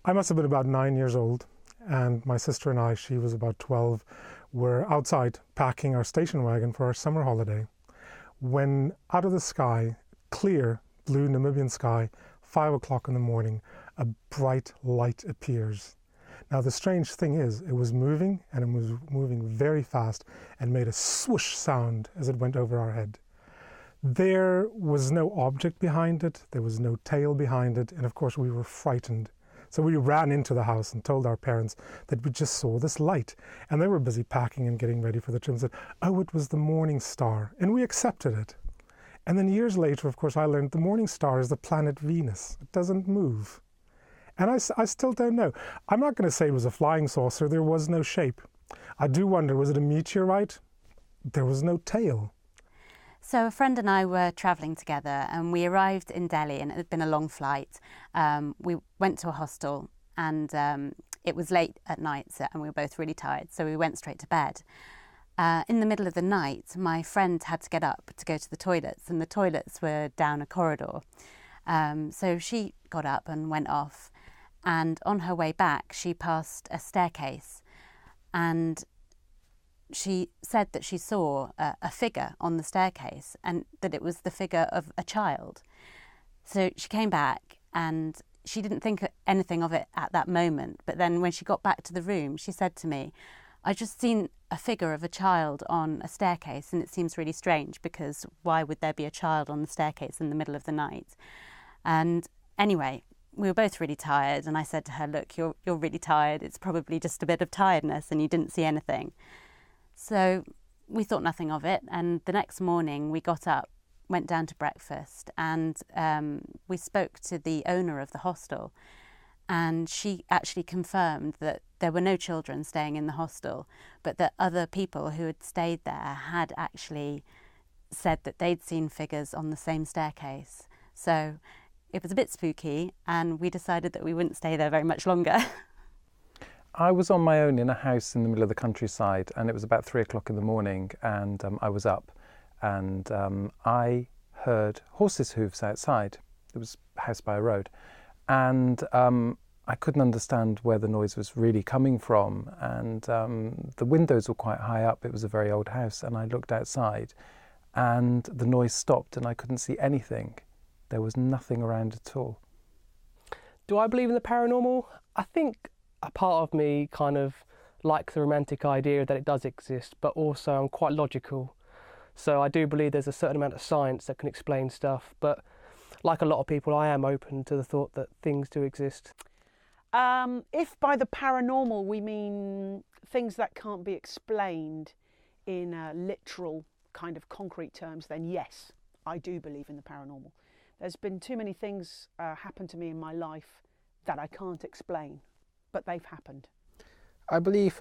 I must have been about 9 years old, and my sister and I, she was about 12, were outside packing our station wagon for our summer holiday, when out of the sky, clear blue Namibian sky, 5 o'clock in the morning, a bright light appears. Now the strange thing is, it was moving, and it was moving very fast and made a swoosh sound as it went over our head. There was no object behind it, there was no tail behind it, and of course we were frightened. So we ran into the house and told our parents that we just saw this light. And they were busy packing and getting ready for the trip and said, oh, it was the morning star. And we accepted it. And then years later, of course, I learned the morning star is the planet Venus. It doesn't move. And I still don't know. I'm not going to say it was a flying saucer. There was no shape. I do wonder, was it a meteorite? There was no tail. So a friend and I were travelling together, and we arrived in Delhi, and it had been a long flight. We went to a hostel, and it was late at night, and we were both really tired, so we went straight to bed. In the middle of the night, my friend had to get up to go to the toilets, and the toilets were down a corridor. So she got up and went off, and on her way back, she passed a staircase, and she said that she saw a figure on the staircase, and that it was the figure of a child. So she came back, and she didn't think anything of it at that moment. But then when she got back to the room, she said to me, I just seen a figure of a child on a staircase, and it seems really strange, because why would there be a child on the staircase in the middle of the night? And anyway, we were both really tired, and I said to her, look, you're really tired. It's probably just a bit of tiredness, and you didn't see anything. So we thought nothing of it, and the next morning we got up, went down to breakfast, and we spoke to the owner of the hostel, and she actually confirmed that there were no children staying in the hostel, but that other people who had stayed there had actually said that they'd seen figures on the same staircase. So it was a bit spooky, and we decided that we wouldn't stay there very much longer. I was on my own in a house in the middle of the countryside, and it was about 3 o'clock in the morning, and I was up, and I heard horses' hooves outside. It was a house by a road, and I couldn't understand where the noise was really coming from, and the windows were quite high up. It was a very old house, and I looked outside, and the noise stopped, and I couldn't see anything. There was nothing around at all. Do I believe in the paranormal? I think a part of me kind of likes the romantic idea that it does exist, but also I'm quite logical. So I do believe there's a certain amount of science that can explain stuff, but like a lot of people, I am open to the thought that things do exist. If by the paranormal we mean things that can't be explained in literal kind of concrete terms, then yes, I do believe in the paranormal. There's been too many things happen to me in my life that I can't explain, but they've happened. I believe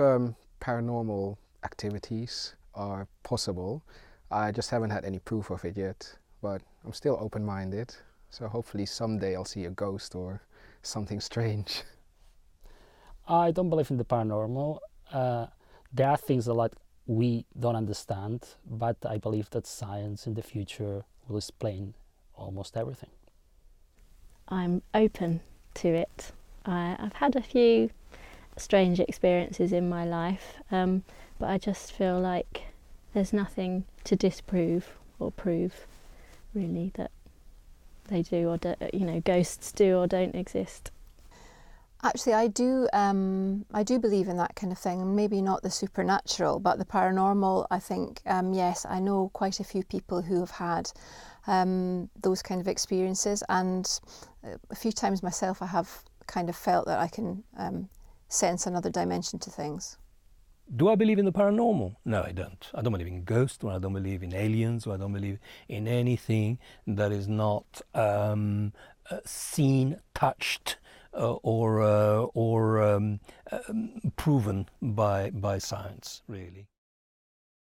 paranormal activities are possible. I just haven't had any proof of it yet, but I'm still open-minded. So hopefully someday I'll see a ghost or something strange. I don't believe in the paranormal. There are things that like we don't understand, but I believe that science in the future will explain almost everything. I'm open to it. I've had a few strange experiences in my life, but I just feel like there's nothing to disprove or prove, really, that they do or don't, ghosts do or don't exist. Actually, I do believe in that kind of thing. Maybe not the supernatural, but the paranormal. I think yes, I know quite a few people who have had those kind of experiences, and a few times myself, I have kind of felt that I can sense another dimension to things. Do I believe in the paranormal? No, I don't. I don't believe in ghosts, or I don't believe in aliens, or I don't believe in anything that is not seen, touched, or proven by science, really.